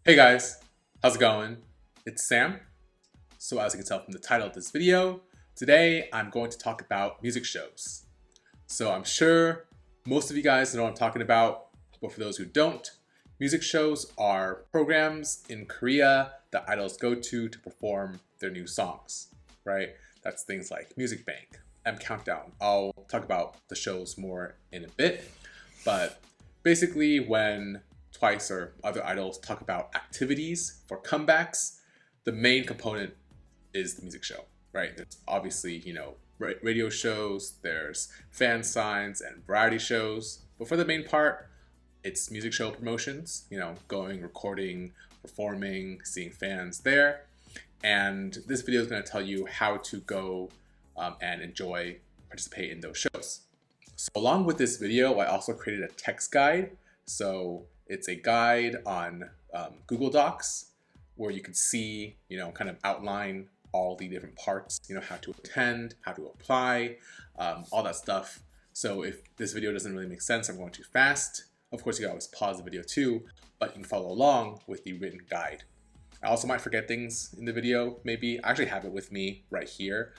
Hey guys, how's it going? It's Sam. So as you can tell from the title of this video, today I'm going to talk about music shows. So I'm sure most of you guys know what I'm talking about, but for those who don't, music shows are programs in Korea that idols go to perform their new songs, right? That's things like Music Bank, M Countdown. I'll talk about the shows more in a bit, but basically when Twice or other idols talk about activities for comebacks, the main component is the music show, right? There's obviously, radio shows, there's fan signs and variety shows, but for the main part, it's music show promotions, going, recording, performing, seeing fans there. And this video is going to tell you how to go and participate in those shows. So along with this video, I also created a text guide. So it's a guide on Google Docs where you can see, kind of outline all the different parts, how to attend, how to apply, all that stuff. So if this video doesn't really make sense, I'm going too fast, of course you can always pause the video too, but you can follow along with the written guide. I also might forget things in the video, maybe. I actually have it with me right here,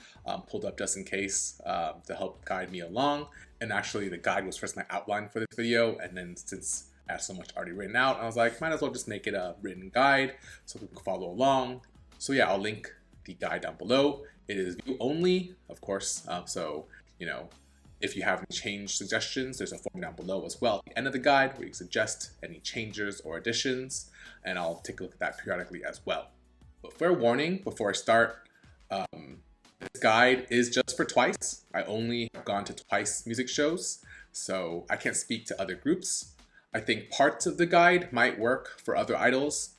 pulled up just in case to help guide me along. And actually the guide was first my outline for this video, and then since I have so much already written out, I was like, might as well just make it a written guide so people can follow along. So yeah, I'll link the guide down below. It is view only, of course, so if you have any change suggestions, there's a form down below as well at the end of the guide where you can suggest any changes or additions, and I'll take a look at that periodically as well. But fair warning before I start, this guide is just for Twice. I only have gone to Twice music shows, so I can't speak to other groups. I think parts of the guide might work for other idols,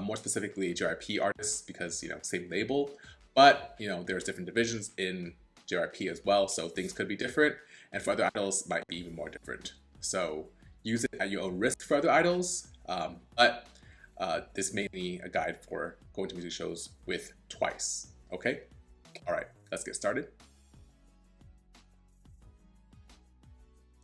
more specifically JYP artists because, same label, but, there's different divisions in JYP as well, so things could be different, and for other idols might be even more different. So use it at your own risk for other idols, but this is mainly a guide for going to music shows with Twice, okay? All right, let's get started.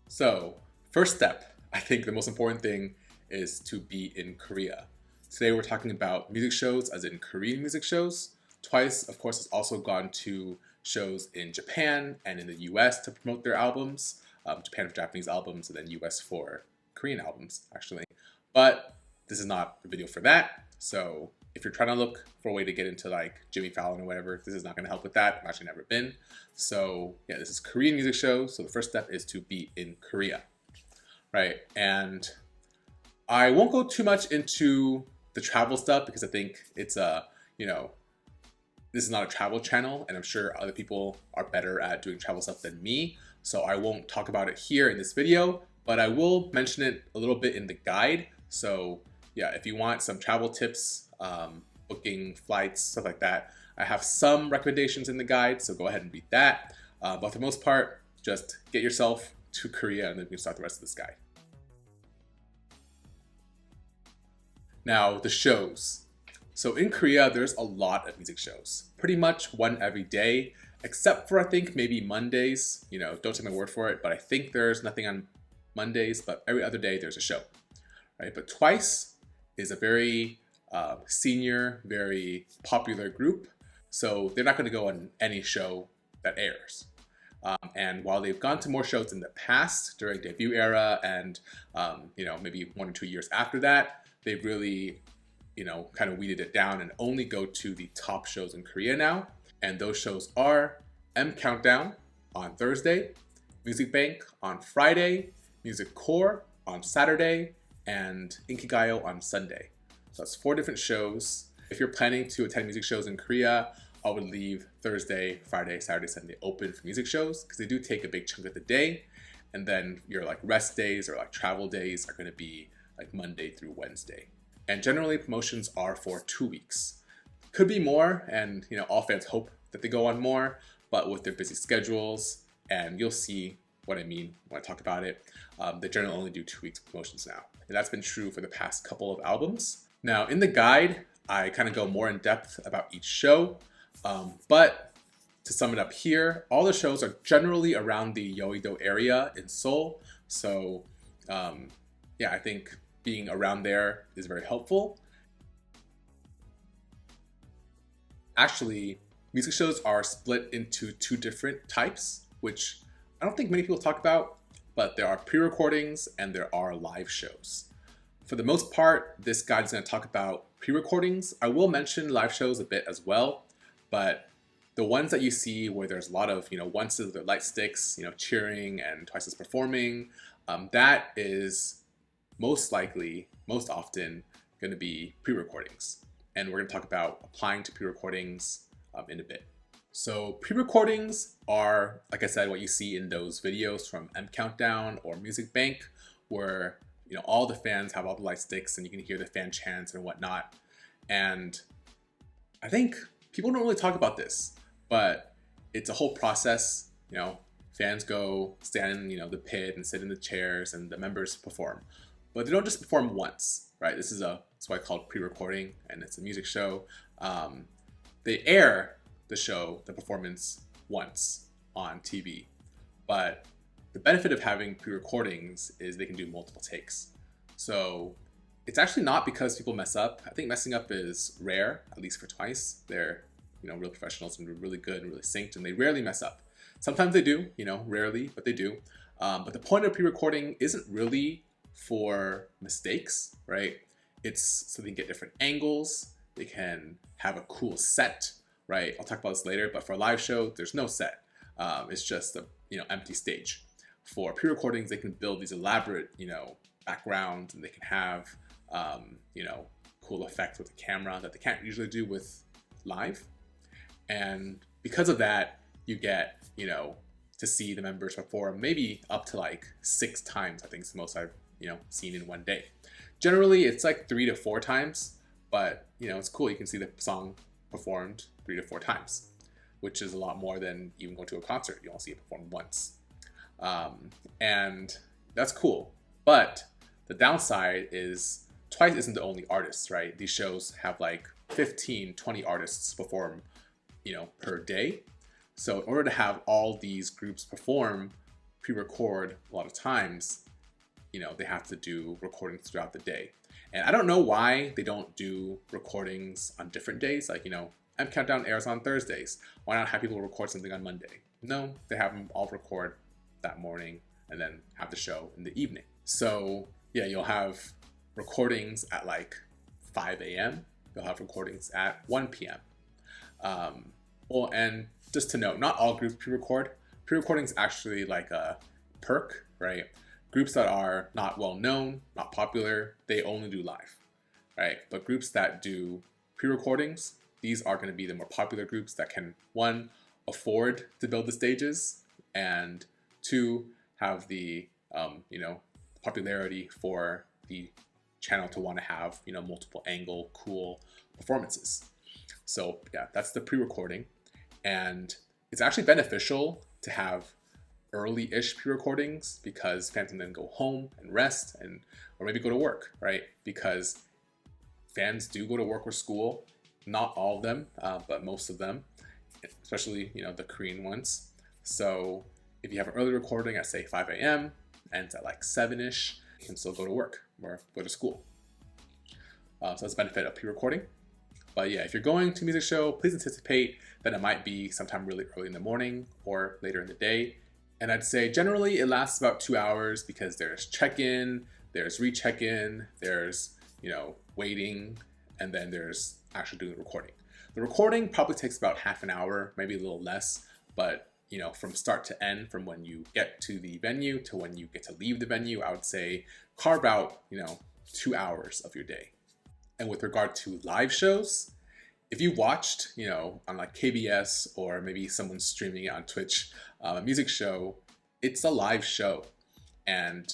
So first step, I think the most important thing is to be in Korea. Today we're talking about music shows as in Korean music shows. Twice, of course, has also gone to shows in Japan and in the US to promote their albums. Japan for Japanese albums and then US for Korean albums, actually. But this is not the video for that. So if you're trying to look for a way to get into like Jimmy Fallon or whatever, this is not going to help with that. I've actually never been. So yeah, this is Korean music show. So the first step is to be in Korea, right? And I won't go too much into the travel stuff because I think it's this is not a travel channel, and I'm sure other people are better at doing travel stuff than me. So I won't talk about it here in this video, but I will mention it a little bit in the guide. So yeah, if you want some travel tips, booking flights, stuff like that, I have some recommendations in the guide, so go ahead and read that. But for the most part, just get yourself to Korea and then we can start the rest of this guide. Now, the shows. So in Korea, there's a lot of music shows, pretty much one every day, except for I think maybe Mondays. Don't take my word for it, but I think there's nothing on Mondays, but every other day there's a show, right? But Twice is a very senior, very popular group, so they're not going to go on any show that airs. And while they've gone to more shows in the past during debut era and maybe 1 or 2 years after that, they've really kind of weeded it down and only go to the top shows in Korea now. And those shows are M Countdown on Thursday, Music Bank on Friday, Music Core on Saturday, and Inkigayo on Sunday. So that's 4 different shows. If you're planning to attend music shows in Korea, I would leave Thursday, Friday, Saturday, Sunday open for music shows because they do take a big chunk of the day. And then your like rest days or like travel days are going to be like Monday through Wednesday. And generally promotions are for 2 weeks. Could be more, and all fans hope that they go on more, but with their busy schedules, and you'll see what I mean when I talk about it, they generally only do 2 weeks promotions now. And that's been true for the past couple of albums. Now in the guide, I kind of go more in depth about each show, but to sum it up here, all the shows are generally around the Yeouido area in Seoul. So yeah, I think being around there is very helpful. Actually, music shows are split into two different types, which I don't think many people talk about, but there are pre-recordings and there are live shows. For the most part, this guide is going to talk about pre-recordings. I will mention live shows a bit as well, but the ones that you see where there's a lot of, once the light sticks, cheering and twice as performing, that is most likely, most often going to be pre-recordings. And we're going to talk about applying to pre-recordings in a bit. So pre-recordings are, like I said, what you see in those videos from M Countdown or Music Bank, where all the fans have all the light sticks and you can hear the fan chants and whatnot. And I think people don't really talk about this, but it's a whole process. Fans go stand in the pit and sit in the chairs and the members perform. But they don't just perform once, right? This is that's why it's called pre-recording, and it's a music show. They air the performance once on TV, but the benefit of having pre-recordings is they can do multiple takes. So it's actually not because people mess up. I think messing up is rare, at least for Twice. They're real professionals and really good and really synced, and they rarely mess up. Sometimes they do, rarely, but they do. But the point of pre-recording isn't really for mistakes, right? It's so they can get different angles. They can have a cool set, right? I'll talk about this later, but for a live show, there's no set. It's just a empty stage. For pre-recordings, they can build these elaborate, backgrounds, and they can have, cool effects with the camera that they can't usually do with live. And because of that, you get, to see the members perform maybe up to like 6 times. I think it's the most I've, seen in one day. Generally, it's like 3 to 4 times, but, it's cool. You can see the song performed 3 to 4 times, which is a lot more than even going to a concert. You only see it performed once. And that's cool. But the downside is Twice isn't the only artist, right? These shows have like 15, 20 artists perform, per day. So in order to have all these groups perform, pre-record a lot of times, they have to do recordings throughout the day. And I don't know why they don't do recordings on different days. Like, M Countdown airs on Thursdays. Why not have people record something on Monday? No, they have them all record that morning and then have the show in the evening. So yeah, you'll have recordings at like 5 a.m. You'll have recordings at 1 p.m. Well, and just to note, not all groups pre-record. Pre-recording is actually like a perk, right? Groups that are not well known, not popular, they only do live, right? But groups that do pre-recordings, these are going to be the more popular groups that can, 1, afford to build the stages, and 2, have the popularity for the channel to want to have multiple angle cool performances. So yeah, that's the pre-recording, and it's actually beneficial to have early-ish pre-recordings because fans can then go home and rest or maybe go to work, right? Because fans do go to work or school, not all of them, but most of them, especially the Korean ones. So if you have an early recording at say 5 a.m. ends at like 7-ish, you can still go to work or go to school. So that's the benefit of pre-recording. But yeah, if you're going to a music show, please anticipate that it might be sometime really early in the morning or later in the day. And I'd say generally it lasts about 2 hours because there's check-in, there's recheck-in, there's, waiting, and then there's actually doing the recording. The recording probably takes about half an hour, maybe a little less, but from start to end, from when you get to the venue to when you get to leave the venue, I would say carve out, 2 hours of your day. And with regard to live shows, if you watched, on like KBS or maybe someone streaming it on Twitch, a music show, it's a live show. And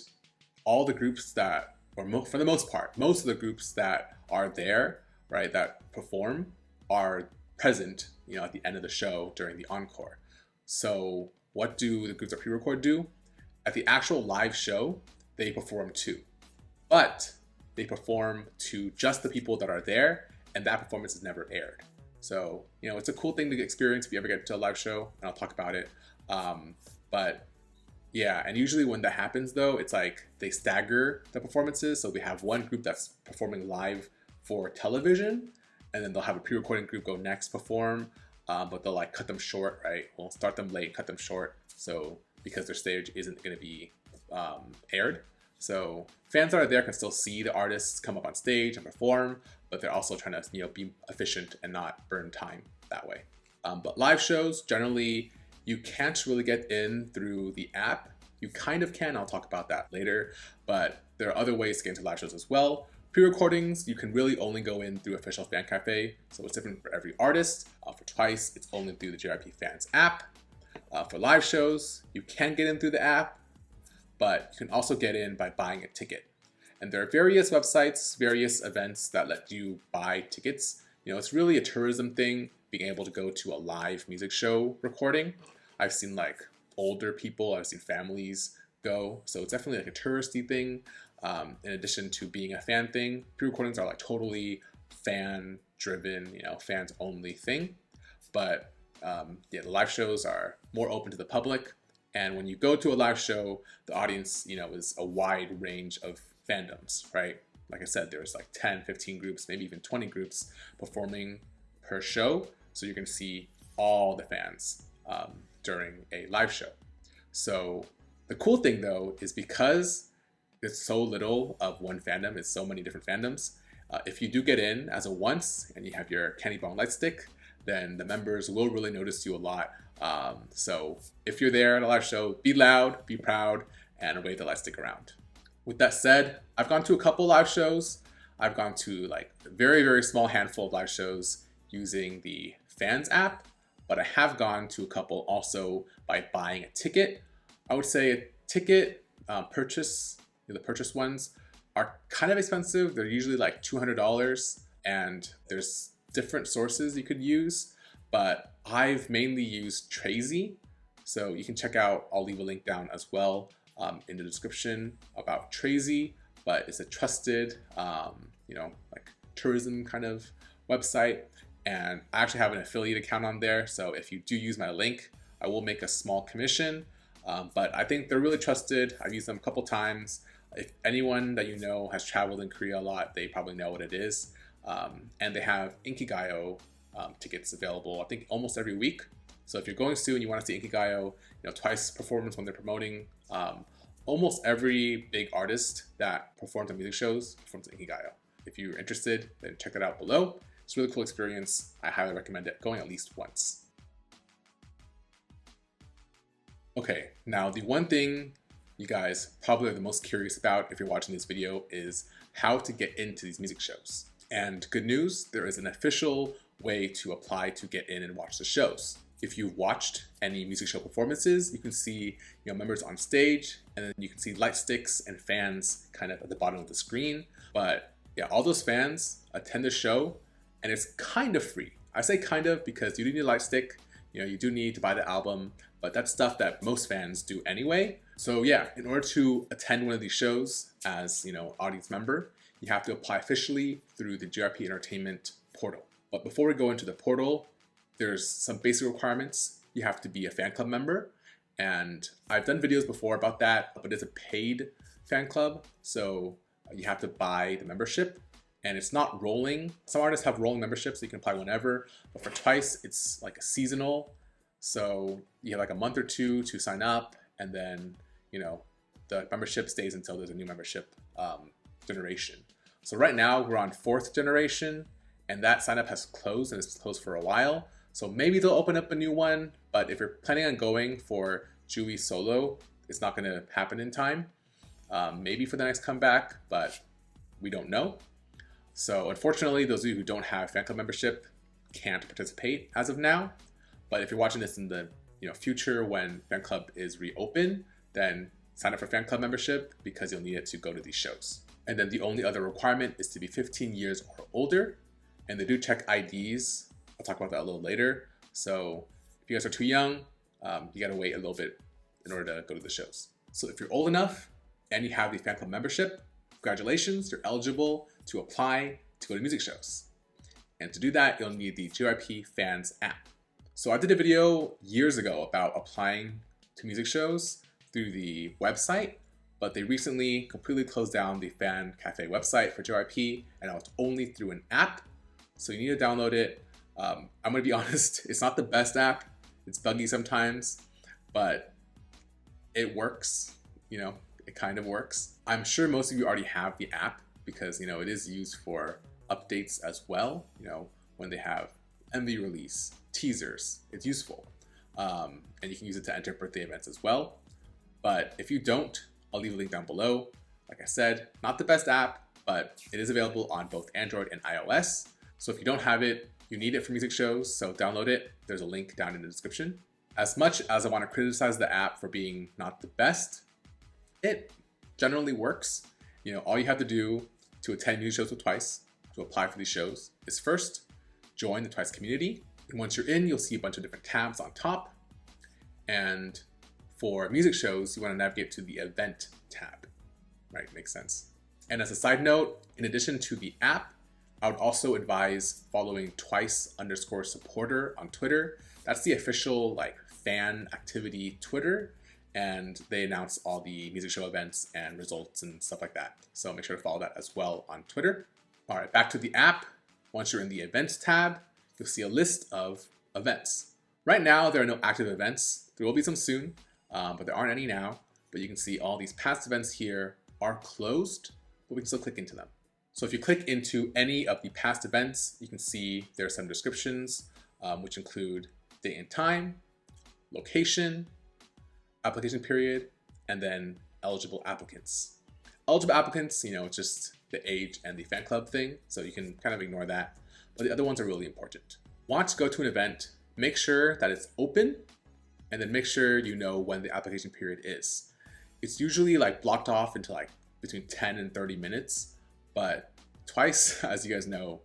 all the groups that, for the most part, most of the groups that are there, right, that perform are present, at the end of the show during the encore. So what do the groups that pre-record do? At the actual live show, they perform too. But they perform to just the people that are there, and that performance is never aired. So, it's a cool thing to experience if you ever get to a live show, and I'll talk about it. But yeah, and usually when that happens though, it's like they stagger the performances. So we have one group that's performing live for television, and then they'll have a pre-recording group go next perform, but they'll like cut them short, right? We'll start them late, cut them short, so because their stage isn't going to be aired. So fans that are there can still see the artists come up on stage and perform, but they're also trying to be efficient and not burn time that way. But live shows, generally, you can't really get in through the app. You kind of can, I'll talk about that later, but there are other ways to get into live shows as well. Pre-recordings, you can really only go in through official fan cafe, so it's different for every artist. For Twice, it's only through the JYP Fans app. For live shows, you can get in through the app, but you can also get in by buying a ticket. And there are various websites, various events that let you buy tickets. It's really a tourism thing, being able to go to a live music show recording. I've seen like older people, I've seen families go, so it's definitely like a touristy thing. In addition to being a fan thing, pre-recordings are like totally fan-driven, fans-only thing. But the live shows are more open to the public. And when you go to a live show, the audience, is a wide range of fandoms, right? Like I said, there's like 10, 15 groups, maybe even 20 groups performing per show. So you're going to see all the fans during a live show. So the cool thing though is because there's so little of one fandom, it's so many different fandoms. If you do get in as a once and you have your candy bar and light stick, then the members will really notice you a lot. So if you're there at a live show, be loud, be proud, and wave the light stick around. With that said, I've gone to a couple live shows. I've gone to like a very, very small handful of live shows using the Fans app, but I have gone to a couple also by buying a ticket. I would say a ticket purchase, the purchase ones are kind of expensive. They're usually like $200, and there's different sources you could use, but I've mainly used Trazy. So you can check out, I'll leave a link down as well in the description about Trazy, but it's a trusted, like tourism kind of website. And I actually have an affiliate account on there. So if you do use my link, I will make a small commission. But I think they're really trusted. I've used them a couple times. If anyone that has traveled in Korea a lot, they probably know what it is. And they have Inkigayo tickets available, I think almost every week. So if you're going soon, you want to see Inkigayo, Twice performance when they're promoting. Almost every big artist that performs on music shows performs at Inkigayo. If you're interested, then check it out below. It's a really cool experience. I highly recommend it, going at least once. Okay, now the one thing you guys probably are the most curious about if you're watching this video is how to get into these music shows. And good news, there is an official way to apply to get in and watch the shows. If you've watched any music show performances, you can see members on stage, and then you can see light sticks and fans kind of at the bottom of the screen. But yeah, all those fans attend the show, and it's kind of free. I say kind of because you do need a light stick, you do need to buy the album, but that's stuff that most fans do anyway. So yeah, in order to attend one of these shows as audience member, you have to apply officially through the JYP Entertainment portal. But before we go into the portal, there's some basic requirements. You have to be a fan club member, and I've done videos before about that, but it's a paid fan club, so you have to buy the membership, and it's not rolling. Some artists have rolling memberships, so you can apply whenever, but for Twice, it's like a seasonal, so you have like a month or two to sign up, and then the membership stays until there's a new membership generation. So right now we're on 4th generation, and that sign up has closed, and it's closed for a while. So maybe they'll open up a new one, but if you're planning on going for Jui solo, it's not going to happen in time. Maybe for the next comeback, but we don't know. So unfortunately, those of you who don't have fan club membership can't participate as of now. But if you're watching this in the future when fan club is reopened, then sign up for fan club membership because you'll need it to go to these shows. And then the only other requirement is to be 15 years or older, and they do check IDs. I'll talk about that a little later. So if you guys are too young, you gotta wait a little bit in order to go to the shows. So if you're old enough and you have the fan club membership, congratulations, you're eligible to apply to go to music shows. And to do that, you'll need the JYP Fans app. So I did a video years ago about applying to music shows through the website, but they recently completely closed down the Fan Cafe website for JYP, and now it's only through an app. So you need to download it. I'm gonna be honest, it's not the best app. It's buggy sometimes, but it works. It kind of works. I'm sure most of you already have the app because it is used for updates as well. When they have MV release, teasers, it's useful. And you can use it to enter birthday events as well. But if you don't, I'll leave a link down below. Like I said, not the best app, but it is available on both Android and iOS. So if you don't have it, you need it for music shows, so download it. There's a link down in the description. As much as I want to criticize the app for being not the best, it generally works. All you have to do to attend music shows with Twice, to apply for these shows, is first join the Twice community. And once you're in, you'll see a bunch of different tabs on top. And for music shows, you want to navigate to the event tab. Right, makes sense. And as a side note, in addition to the app, I would also advise following Twice_supporter on Twitter. That's the official fan activity Twitter, and they announce all the music show events and results and stuff like that. So make sure to follow that as well on Twitter. All right, back to the app. Once you're in the events tab, you'll see a list of events. Right now, there are no active events. There will be some soon, but there aren't any now. But you can see all these past events here are closed, but we can still click into them. So if you click into any of the past events, you can see there are some descriptions, which include date and time, location, application period, and then eligible applicants. Eligible applicants, it's just the age and the fan club thing, so you can kind of ignore that. But the other ones are really important. Want to go to an event, make sure that it's open, and then make sure you know when the application period is. It's usually blocked off into between 10 and 30 minutes. But Twice, as you guys know,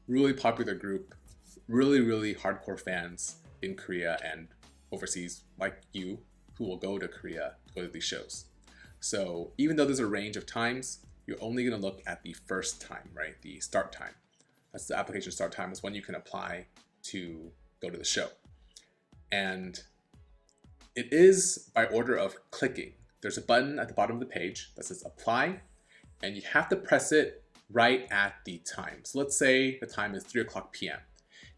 really popular group, really, really hardcore fans in Korea and overseas, like you, who will go to Korea to go to these shows. So even though there's a range of times, you're only going to look at the first time, right? The start time. That's the application start time. Is when you can apply to go to the show. And it is by order of clicking. There's a button at the bottom of the page that says apply, and you have to press it right at the time. So let's say the time is 3:00 p.m.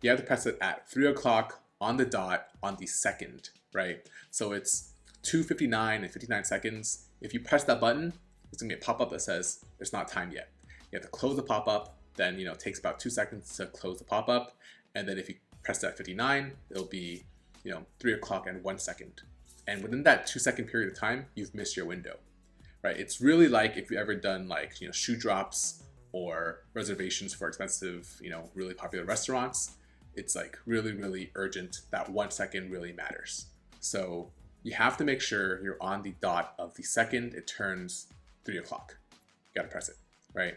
You have to press it at 3:00 on the dot on the second, right? So it's 2:59 and 59 seconds. If you press that button, it's gonna be a pop-up that says it's not time yet. You have to close the pop-up, then it takes about 2 seconds to close the pop-up, and then if you press that 59, it'll be 3:00 and 1 second. And within that 2-second period of time, you've missed your window, right? It's really like if you've ever done shoe drops or reservations for expensive, really popular restaurants. It's really, really urgent. That 1 second really matters. So you have to make sure you're on the dot of the second it turns 3:00. You gotta press it, right?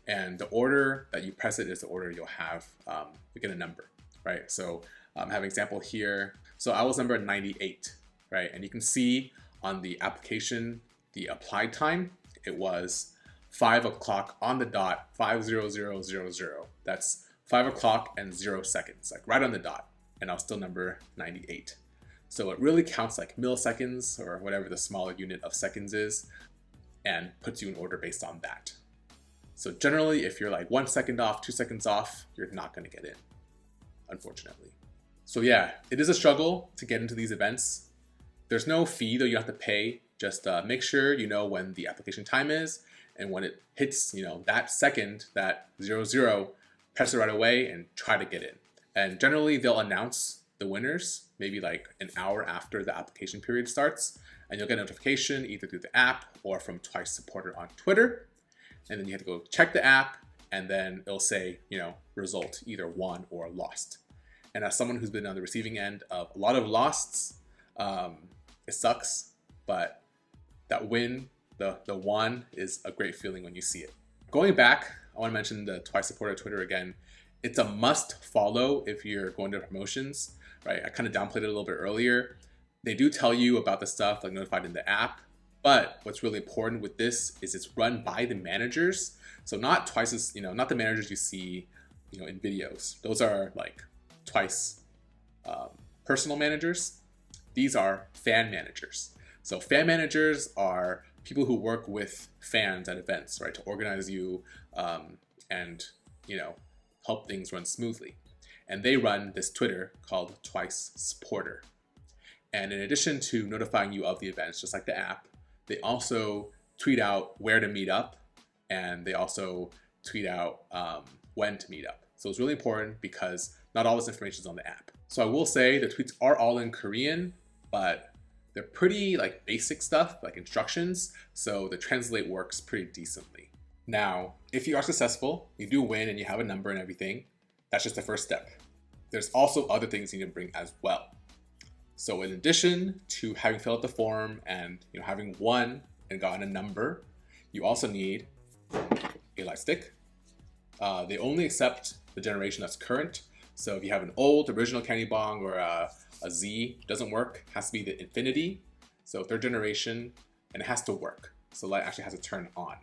And the order that you press it is the order you'll have, you get a number, right? So I have an example here. So I was number 98, right? And you can see on the application, the applied time, it was 5:00 on the dot, 5:00:00. That's 5:00 and 0 seconds, right on the dot. And I was still number 98. So it really counts milliseconds or whatever the smaller unit of seconds is and puts you in order based on that. So generally, if you're 1 second off, 2 seconds off, you're not gonna get in, unfortunately. So yeah, it is a struggle to get into these events. There's no fee though you have to pay. Just make sure you know when the application time is, and when it hits, that second, that 00, press it right away and try to get in. And generally they'll announce the winners maybe an hour after the application period starts, and you'll get a notification either through the app or from Twice supporter on Twitter. And then you have to go check the app, and then it'll say, result, either won or lost. And as someone who's been on the receiving end of a lot of losts, it sucks, but that win, the won, is a great feeling when you see it. Going back, I want to mention the Twice supporter Twitter again. It's a must follow if you're going to promotions, right? I kind of downplayed it a little bit earlier. They do tell you about the stuff notified in the app, but what's really important with this is it's run by the managers. So not Twice's, not the managers you see, in videos. Those are Twice personal managers. These are fan managers. So fan managers are people who work with fans at events, right, to organize you and help things run smoothly. And they run this Twitter called Twice Supporter. And in addition to notifying you of the events, just like the app, they also tweet out where to meet up, and they also tweet out when to meet up. So it's really important because not all this information is on the app. So I will say the tweets are all in Korean, but they're pretty like basic stuff, like instructions, so the translate works pretty decently. Now, if you are successful, you do win and you have a number and everything, that's just the first step. There's also other things you need to bring as well. So in addition to having filled out the form and having won and gotten a number, you also need a light stick. They only accept the generation that's current. So if you have an old original candy bong or a Z, doesn't work. It has to be the Infinity. So third generation, and it has to work. So light actually has to turn on.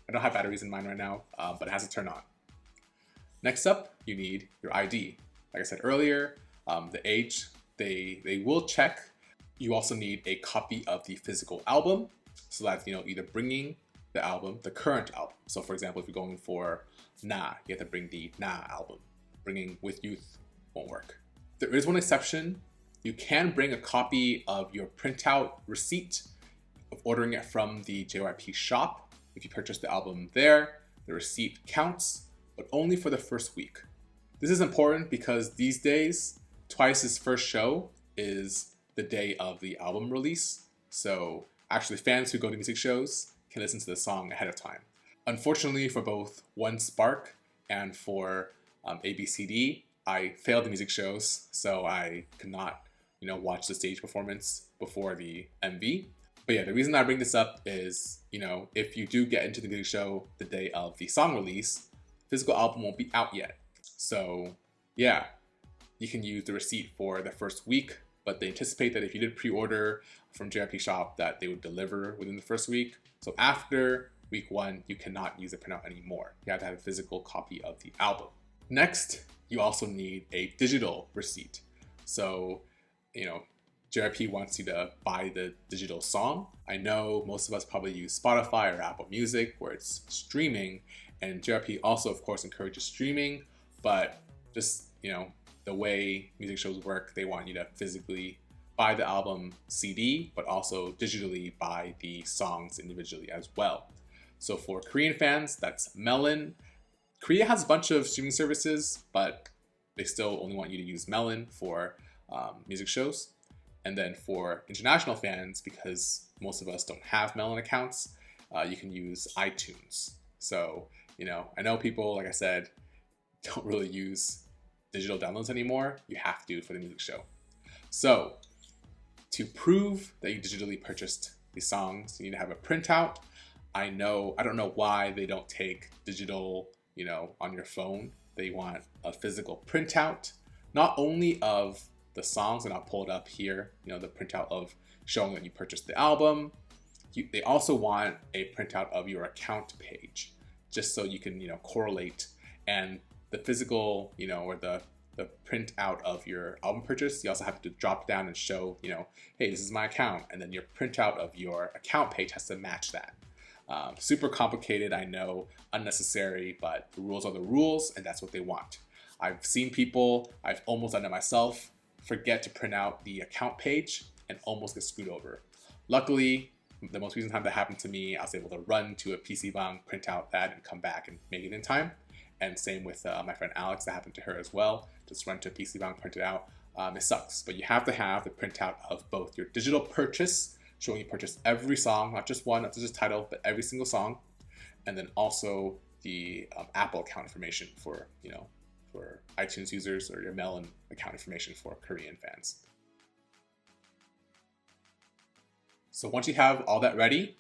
I don't have batteries in mine right now, but it has to turn on. Next up, you need your ID. Like I said earlier, the age, they will check. You also need a copy of the physical album, so that either bringing the album, the current album. So for example, if you're going for Na, you have to bring the Na album. Bringing With Youth won't work. There is one exception. You can bring a copy of your printout receipt of ordering it from the JYP shop. If you purchase the album there, the receipt counts, but only for the first week. This is important because these days, Twice's first show is the day of the album release. So actually fans who go to music shows can listen to the song ahead of time. Unfortunately for both One Spark and for ABCD, I failed the music shows, so I could not, watch the stage performance before the MV. But yeah, the reason I bring this up is, if you do get into the music show the day of the song release, physical album won't be out yet. So yeah, you can use the receipt for the first week, but they anticipate that if you did pre-order from JYP shop that they would deliver within the first week. So after week 1, you cannot use the printout anymore. You have to have a physical copy of the album. Next, you also need a digital receipt. So, JYP wants you to buy the digital song. I know most of us probably use Spotify or Apple Music where it's streaming, and JYP also, of course, encourages streaming, but just, the way music shows work, they want you to physically buy the album CD, but also digitally buy the songs individually as well. So for Korean fans, that's Melon. Korea has a bunch of streaming services, but they still only want you to use Melon for music shows. And then for international fans, because most of us don't have Melon accounts, you can use iTunes. So, I know people, like I said, don't really use digital downloads anymore. You have to for the music show. So to prove that you digitally purchased these songs, you need to have a printout. I don't know why they don't take digital, on your phone. They want a physical printout, not only of the songs, and I'll pull it up here, the printout of showing that you purchased the album. They also want a printout of your account page, just so you can, correlate. And the physical, or the printout of your album purchase, you also have to drop down and show, hey, this is my account. And then your printout of your account page has to match that. Super complicated, I know, unnecessary, but the rules are the rules, and that's what they want. I've seen people, I've almost done it myself, forget to print out the account page and almost get screwed over. Luckily, the most recent time that happened to me, I was able to run to a PC bang, print out that, and come back and make it in time. And same with my friend Alex, that happened to her as well. Just run to a PC bang, print it out. It sucks, but you have to have the printout of both your digital purchase, showing you purchased every song, not just one, not just title, but every single song, and then also the Apple account information for for iTunes users, or your Melon account information for Korean fans. So once you have all that ready,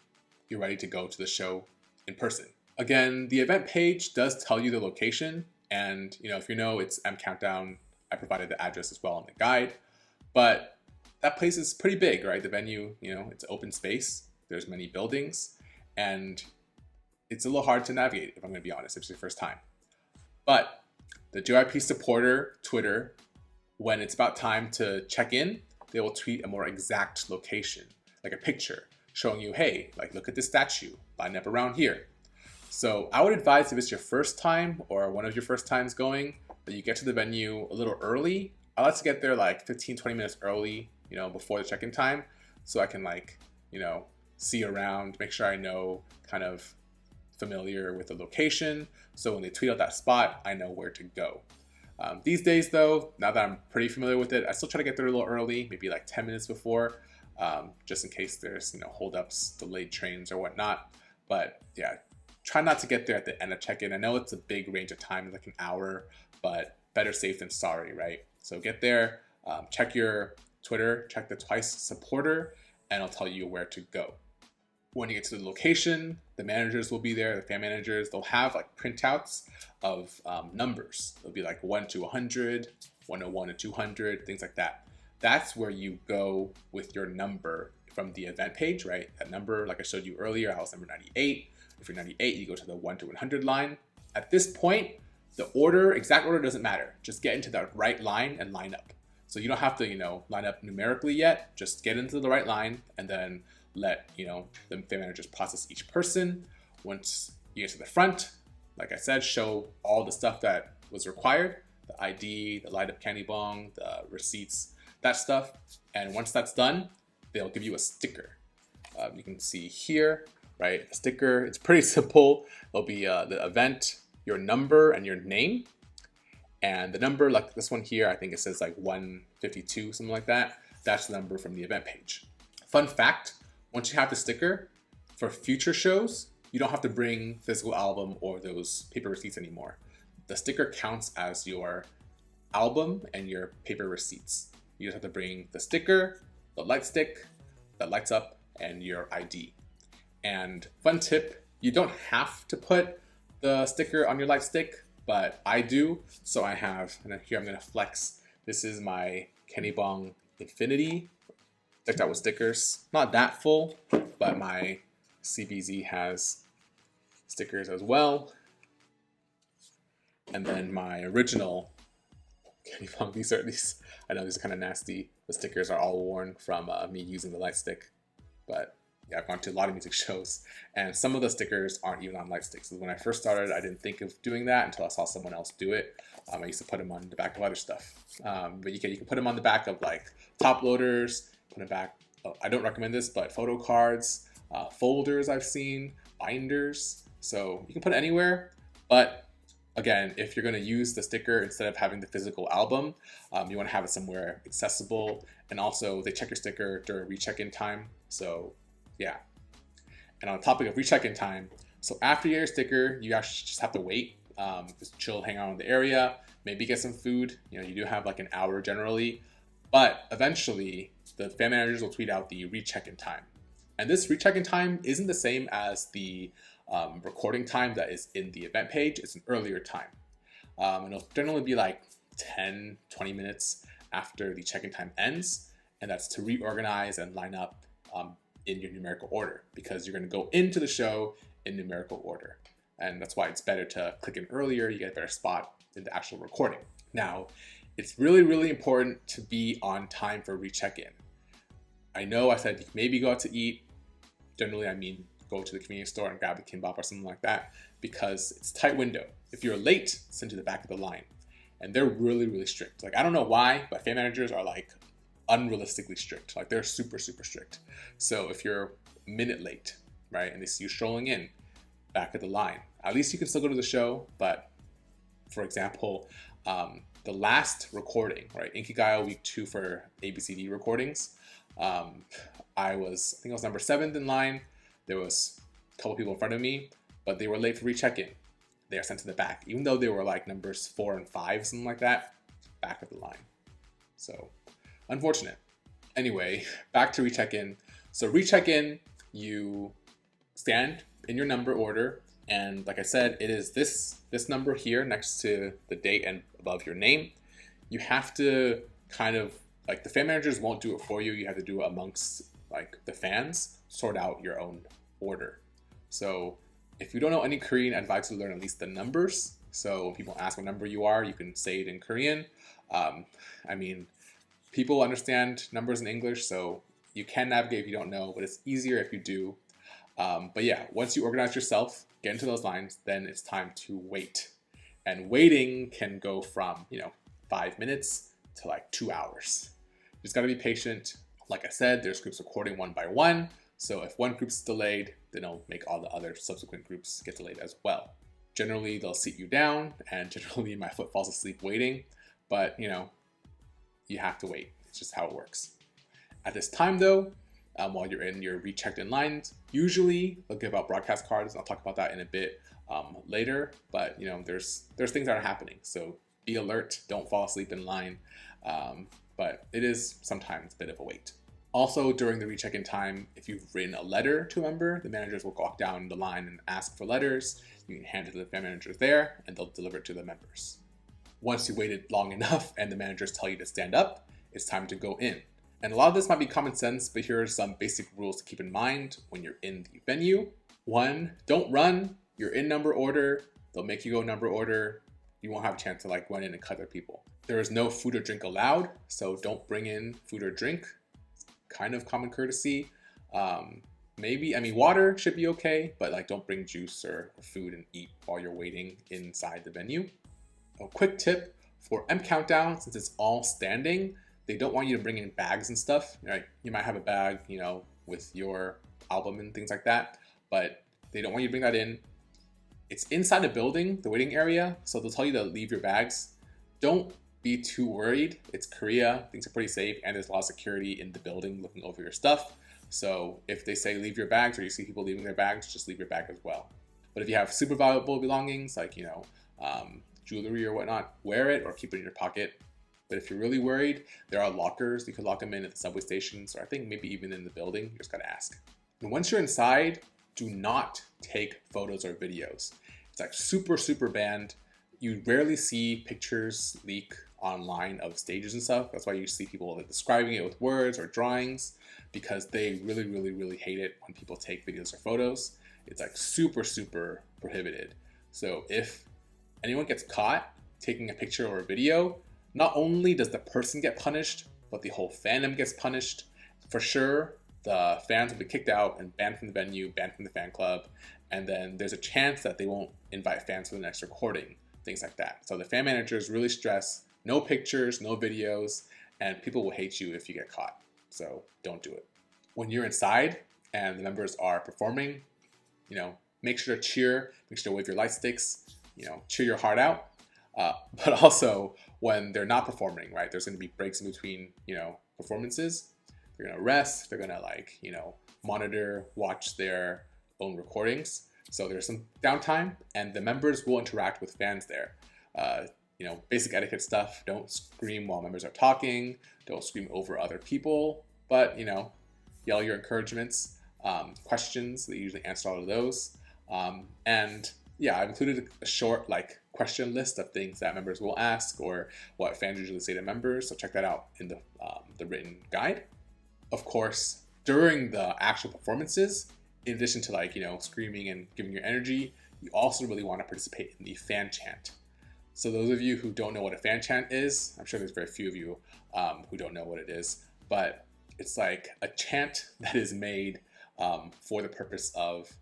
you're ready to go to the show in person. Again, the event page does tell you the location, and if it's M Countdown, I provided the address as well in the guide, but that place is pretty big, right? The venue, it's open space, there's many buildings, and it's a little hard to navigate, if I'm gonna be honest, if it's your first time. But the JYP supporter Twitter, when it's about time to check in, they will tweet a more exact location, like a picture, showing you, hey, look at this statue, line up around here. So I would advise if it's your first time or one of your first times going, that you get to the venue a little early. I like to get there like 15, 20 minutes early, before the check-in time, so I can see around, make sure I know kind of familiar with the location. So when they tweet out that spot, I know where to go. These days though, now that I'm pretty familiar with it, I still try to get there a little early, maybe like 10 minutes before, just in case there's, holdups, delayed trains or whatnot. But yeah, try not to get there at the end of check-in. I know it's a big range of time, like an hour, but better safe than sorry, right? So get there, check your Twitter, check the Twice supporter, and it'll tell you where to go. When you get to the location, the managers will be there, the fan managers. They'll have like printouts of numbers. It'll be like 1 to 100, 101 to 200, things like that. That's where you go with your number from the event page, right? That number, like I showed you earlier, house number 98. If you're 98, you go to the 1 to 100 line. At this point, the exact order doesn't matter. Just get into the right line and line up. So you don't have to, line up numerically yet. Just get into the right line and then let, the fan managers process each person. Once you get to the front, like I said, show all the stuff that was required, the ID, the light up candy bong, the receipts, that stuff. And once that's done, they'll give you a sticker. You can see here, right? A sticker, it's pretty simple. It'll be the event, your number, and your name. And the number, like this one here, I think it says like 152, something like that. That's the number from the event page. Fun fact, once you have the sticker, for future shows, you don't have to bring physical album or those paper receipts anymore. The sticker counts as your album and your paper receipts. You just have to bring the sticker, the light stick that lights up, and your ID. And fun tip, you don't have to put the sticker on your light stick, but I do. So I have, and here I'm gonna flex. This is my Kenny Bong Infinity, decked out with stickers. Not that full, but my CBZ has stickers as well. And then my original Kenny Bong, these, I know these are kind of nasty. The stickers are all worn from me using the light stick. But yeah, I've gone to a lot of music shows, and some of the stickers aren't even on light sticks. So when I first started, I didn't think of doing that until I saw someone else do it. I used to put them on the back of other stuff. But you can put them on the back of like top loaders, put them back. I don't recommend this, but Photocards, folders I've seen, binders. So you can put it anywhere. But again, if you're going to use the sticker instead of having the physical album, you want to have it somewhere accessible. And also, they check your sticker during recheck-in time. So yeah. And on the topic of recheck-in time, so after you get your sticker, you actually just have to wait. Just chill, hang out in the area, maybe get some food. You do have like an hour generally, but eventually the fan managers will tweet out the recheck-in time. And this recheck-in time isn't the same as the recording time that is in the event page. It's an earlier time. And it'll generally be like 10, 20 minutes after the check-in time ends. And that's to reorganize and line up in your numerical order, because you're going to go into the show in numerical order. And that's why it's better to click in earlier. You get a better spot in the actual recording. Now, it's really, really important to be on time for recheck-in. I know I said maybe go out to eat. Generally, I mean go to the convenience store and grab a kimbap or something like that, because it's a tight window. If you're late, send to the back of the line. And they're really, really strict. Like, I don't know why, but fan managers are like unrealistically strict. Like, they're super, super strict. So if you're a minute late, right, and they see you strolling in, back of the line, at least you can still go to the show. But for example, the last recording, right, Inkigayo week 2 for ABCD recordings, I think I was number 7th in line. There was a couple people in front of me, but they were late for recheck-in. They are sent to the back, even though they were like numbers 4 and 5, something like that, back of the line. So unfortunate. Anyway, back to recheck-in. So recheck-in, you stand in your number order, and like I said, it is this number here next to the date and above your name. You have to kind of, like, the fan managers won't do it for you. You have to do it amongst like the fans, sort out your own order. So if you don't know any Korean, I advise you to learn at least the numbers. So when people ask what number you are, you can say it in Korean. I mean, people understand numbers in English, so you can navigate if you don't know, but it's easier if you do. But yeah, once you organize yourself, get into those lines, then it's time to wait. And waiting can go from, 5 minutes to like 2 hours. You just gotta be patient. Like I said, there's groups recording one by one. So if one group's delayed, then it'll make all the other subsequent groups get delayed as well. Generally, they'll seat you down, and generally my foot falls asleep waiting, but you have to wait. It's just how it works. At this time though, while you're in your rechecked in lines, usually they'll give out broadcast cards, and I'll talk about that in a bit later, but there's things that are happening, so be alert, don't fall asleep in line, but it is sometimes a bit of a wait. Also, during the recheck-in time, if you've written a letter to a member, the managers will walk down the line and ask for letters. You can hand it to the fan managers there, and they'll deliver it to the members. Once you waited long enough and the managers tell you to stand up, it's time to go in. And a lot of this might be common sense, but here are some basic rules to keep in mind when you're in the venue. 1, don't run. You're in number order. They'll make you go number order. You won't have a chance to run in and cut their people. There is no food or drink allowed, so don't bring in food or drink. Kind of common courtesy. Water should be okay, but don't bring juice or food and eat while you're waiting inside the venue. A quick tip for M Countdown, since it's all standing, they don't want you to bring in bags and stuff. Right? You might have a bag, with your album and things like that, but they don't want you to bring that in. It's inside the building, the waiting area, so they'll tell you to leave your bags. Don't be too worried. It's Korea, things are pretty safe, and there's a lot of security in the building looking over your stuff. So if they say leave your bags, or you see people leaving their bags, just leave your bag as well. But if you have super valuable belongings, like jewelry or whatnot, wear it or keep it in your pocket. But if you're really worried, there are lockers. You can lock them in at the subway stations, or I think maybe even in the building. You just gotta ask. And once you're inside, do not take photos or videos. It's super banned. You rarely see pictures leak online of stages and stuff. That's why you see people describing it with words or drawings, because they really hate it when people take videos or photos. It's super prohibited. So if anyone gets caught taking a picture or a video, not only does the person get punished, but the whole fandom gets punished. For sure, the fans will be kicked out and banned from the venue, banned from the fan club, and then there's a chance that they won't invite fans for the next recording, things like that. So the fan managers really stress no pictures, no videos, and people will hate you if you get caught. So don't do it. When you're inside and the members are performing, make sure to cheer, make sure to wave your light sticks, cheer your heart out. But also when they're not performing, right, there's going to be breaks in between, performances. They're going to rest. They're going to monitor, watch their own recordings. So there's some downtime, and the members will interact with fans there. Basic etiquette stuff. Don't scream while members are talking. Don't scream over other people, but, yell your encouragements, questions. They usually answer all of those. I've included a short question list of things that members will ask or what fans usually say to members. So check that out in the written guide. Of course, during the actual performances, in addition to screaming and giving your energy, you also really want to participate in the fan chant. So those of you who don't know what a fan chant is, I'm sure there's very few of you who don't know what it is, but it's a chant that is made for the purpose of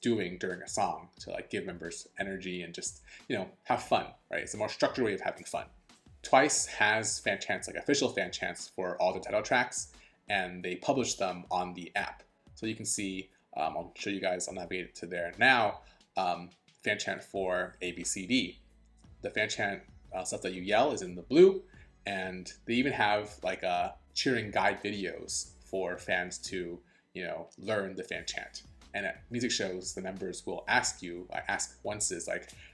doing during a song to give members energy and just have fun, right? It's a more structured way of having fun. Twice has fan chants, official fan chants for all the title tracks, and they publish them on the app. So you can see, I'll show you guys, I'll navigate to there now, fan chant for ABCD. The fan chant stuff that you yell is in the blue, and they even have cheering guide videos for fans to learn the fan chant. And at music shows, the members will ask you, ask once is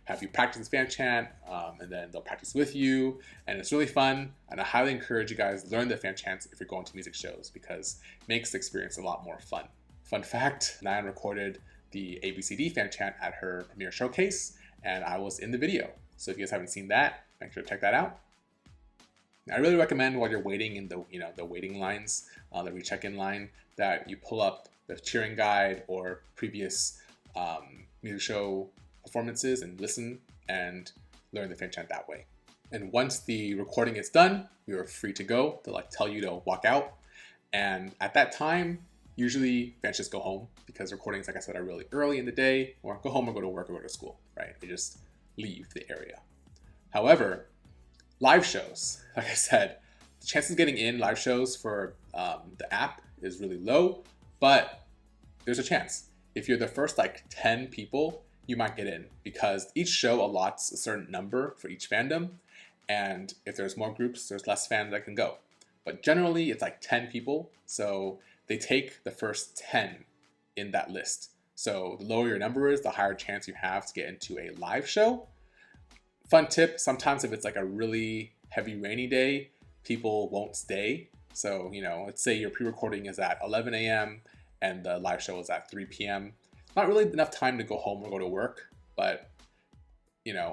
have you practiced fan chant? And then they'll practice with you, and it's really fun. And I highly encourage you guys learn the fan chants if you're going to music shows, because it makes the experience a lot more fun. Fun fact, Nayeon recorded the ABCD fan chant at her premiere showcase, and I was in the video. So if you guys haven't seen that, make sure to check that out. I really recommend while you're waiting in the waiting lines, the recheck-in line, that you pull up the cheering guide or previous music show performances and listen and learn the fan chant that way. And once the recording is done, you're free to go. They'll tell you to walk out. And at that time, Usually fans just go home because recordings, like I said, are really early in the day, or go home or go to work or go to school, right? They just leave the area. However, live shows, like I said, the chances of getting in live shows for the app is really low, but there's a chance. If you're the first like 10 people, you might get in because each show allots a certain number for each fandom. And if there's more groups, there's less fans that can go. But generally, it's like 10 people. So they take the first 10 in that list. So the lower your number is, the higher chance you have to get into a live show. Fun tip, sometimes if it's like a really heavy rainy day, people won't stay. So, let's say your pre-recording is at 11 a.m. and the live show is at 3 p.m. Not really enough time to go home or go to work, but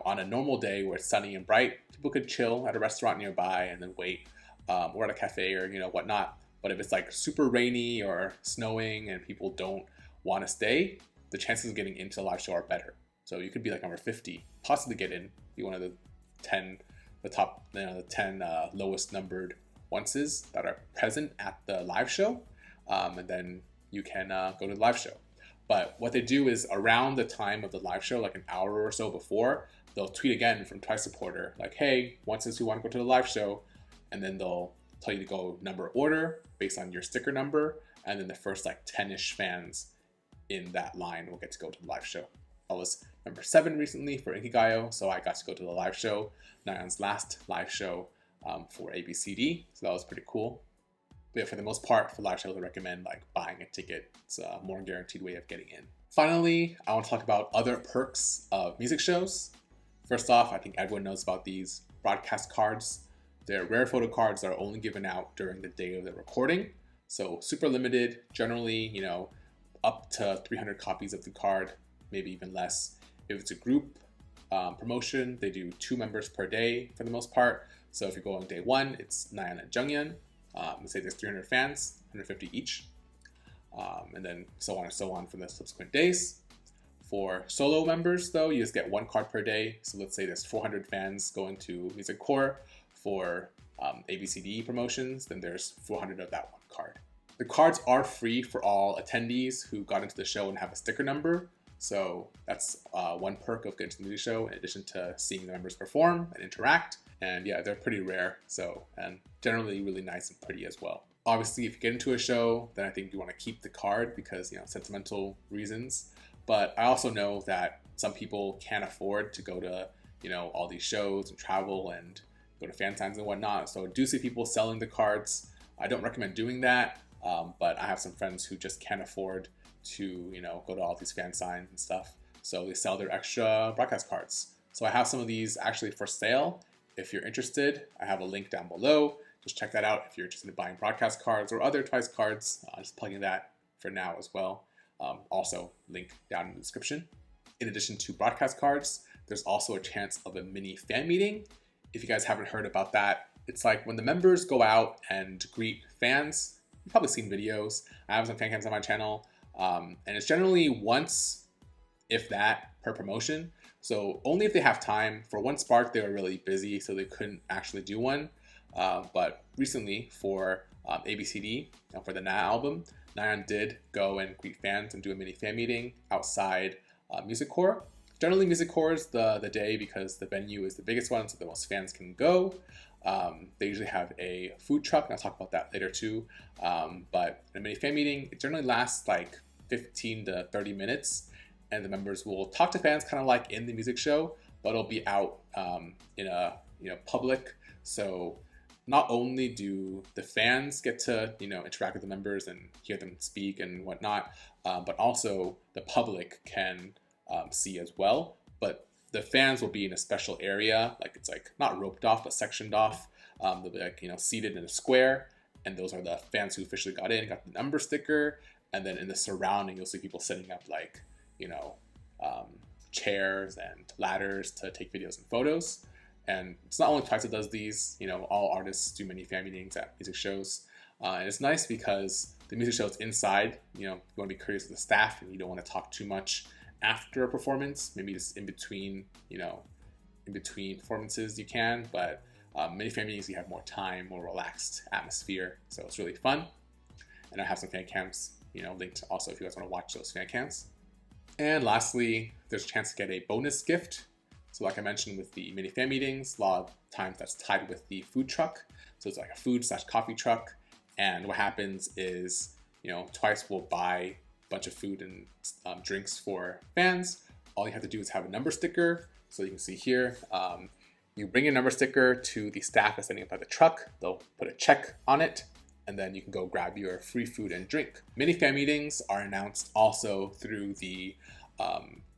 on a normal day where it's sunny and bright, people could chill at a restaurant nearby and then wait, or at a cafe or whatnot. But if it's like super rainy or snowing and people don't want to stay, the chances of getting into the live show are better. So you could be like number 50, possibly get in, be one of the 10, the top, the 10 lowest numbered onces that are present at the live show, and then you can go to the live show. But what they do is around the time of the live show, like an hour or so before, they'll tweet again from Twice Supporter, like, hey, onces who want to go to the live show, and then they'll tell you to go number order based on your sticker number, and then the first like 10-ish fans in that line will get to go to the live show. I was number 7 recently for Inkigayo, so I got to go to the live show, Nayeon's last live show for ABCD, so that was pretty cool. But yeah, for the most part, for live shows, I recommend like buying a ticket. It's a more guaranteed way of getting in. Finally, I want to talk about other perks of music shows. First off, I think everyone knows about these broadcast cards. They're rare photo cards that are only given out during the day of the recording. So super limited, generally, up to 300 copies of the card, maybe even less. If it's a group promotion, they do 2 members per day for the most part. So if you go on day 1, it's Nayeon and Junghyun. Let's say there's 300 fans, 150 each, and then so on and so on for the subsequent days. For solo members, though, you just get 1 card per day. So let's say there's 400 fans going to Music Core for ABCD promotions, then there's 400 of that 1 card. The cards are free for all attendees who got into the show and have a sticker number. So that's one perk of getting to the music show, in addition to seeing the members perform and interact. And yeah, they're pretty rare, and generally really nice and pretty as well. Obviously, if you get into a show, then I think you want to keep the card because, sentimental reasons. But I also know that some people can't afford to go to, all these shows and travel and go to fan signs and whatnot. So I do see people selling the cards. I don't recommend doing that, but I have some friends who just can't afford to, go to all these fan signs and stuff. So they sell their extra broadcast cards. So I have some of these actually for sale. If you're interested, I have a link down below. Just check that out if you're interested in buying broadcast cards or other Twice cards. Just plugging that for now as well. Also, link down in the description. In addition to broadcast cards, there's also a chance of a mini fan meeting. If you guys haven't heard about that, it's like when the members go out and greet fans. You've probably seen videos. I have some fan cams on my channel. And it's generally once, if that, per promotion. So only if they have time. For One Spark, they were really busy, so they couldn't actually do one. But recently, for ABCD, for the Na album, Nayeon did go and greet fans and do a mini fan meeting outside Music Core. Generally, Music Core is the day because the venue is the biggest one, so the most fans can go. They usually have a food truck, and I'll talk about that later too. But in a mini fan meeting, it generally lasts like 15 to 30 minutes. And the members will talk to fans kind of like in the music show, but it'll be out in a public. So not only do the fans get to interact with the members and hear them speak and whatnot, but also the public can see as well. But the fans will be in a special area, like it's like not roped off but sectioned off. They'll be like seated in a square, and those are the fans who officially got in, got the number sticker, and then in the surrounding you'll see people setting up like chairs and ladders to take videos and photos. And it's not only Twice that does these, all artists do many fan meetings at music shows. And it's nice because the music show is inside, you want to be courteous of the staff and you don't want to talk too much after a performance, maybe just in between performances you can, but many fan meetings you have more time, more relaxed atmosphere. So it's really fun. And I have some fan cams linked also if you guys want to watch those fan cams. And lastly, there's a chance to get a bonus gift. So like I mentioned with the mini fan meetings, a lot of times that's tied with the food truck. So it's like a food/coffee truck. And what happens is, Twice will buy a bunch of food and drinks for fans. All you have to do is have a number sticker. So you can see here, you bring your number sticker to the staff that's setting up by the truck. They'll put a check on it, and then you can go grab your free food and drink. Mini fan meetings are announced also through the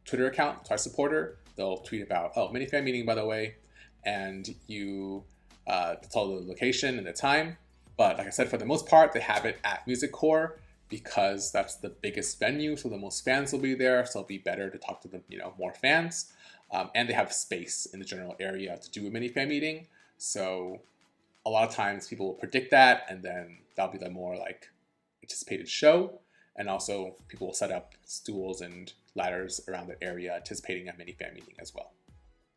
Twitter account, Twice Supporter. They'll tweet about, oh, mini fan meeting, by the way, and you tell the location and the time. But like I said, for the most part, they have it at Music Core because that's the biggest venue, so the most fans will be there, so it'll be better to talk to them, more fans. And they have space in the general area to do a mini fan meeting. So a lot of times people will predict that, and then that'll be the more like anticipated show. And also people will set up stools and ladders around the area anticipating a mini fan meeting as well.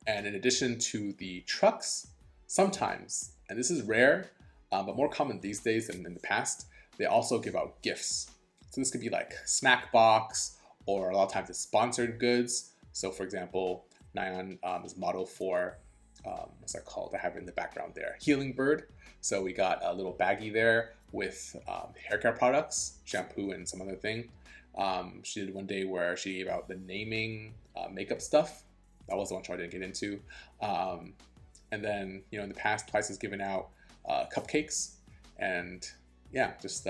And in addition to the trucks, sometimes, and this is rare, but more common these days than in the past, they also give out gifts. So this could be like snack box, or a lot of times it's sponsored goods. So for example, Nyan is modeled for, what's that called? I have it in the background there, Healing Bird. So we got a little baggie there with hair care products, shampoo and some other thing. She did one day where she gave out the naming makeup stuff. That was the one I didn't get into. And then, in the past, Twice has given out cupcakes and just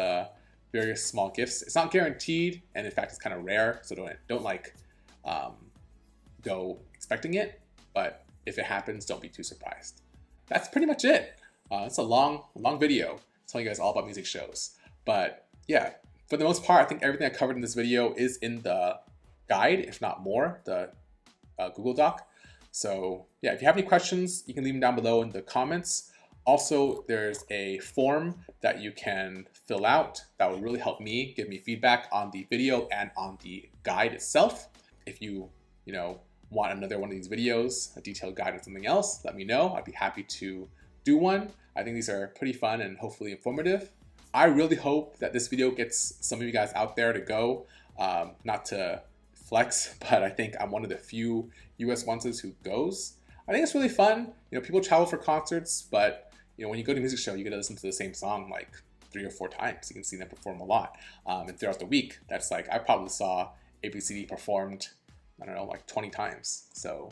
various small gifts. It's not guaranteed, and in fact, it's kind of rare. So don't like go expecting it. But if it happens, don't be too surprised. That's pretty much it. It's a long video telling you guys all about music shows. But yeah, for the most part, I think everything I covered in this video is in the guide, if not more, the Google Doc. So yeah, if you have any questions, you can leave them down below in the comments. Also, there's a form that you can fill out that will really help me, give me feedback on the video and on the guide itself. If you want another one of these videos, a detailed guide on something else, let me know. I'd be happy to do one. I think these are pretty fun and hopefully informative. I really hope that this video gets some of you guys out there to go. Not to flex, but I think I'm one of the few US ones who goes. I think it's really fun. People travel for concerts, but when you go to a music show, you get to listen to the same song like 3 or 4 times. You can see them perform a lot. And throughout the week, that's like, I probably saw ABCD performed, I don't know, like 20 times. So,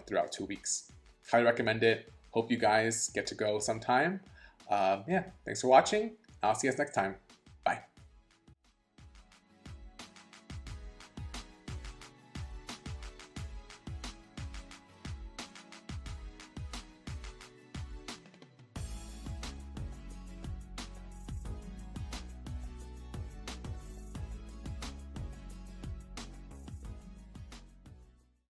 throughout 2 weeks. Highly recommend it. Hope you guys get to go sometime. Yeah, thanks for watching. I'll see you guys next time. Bye.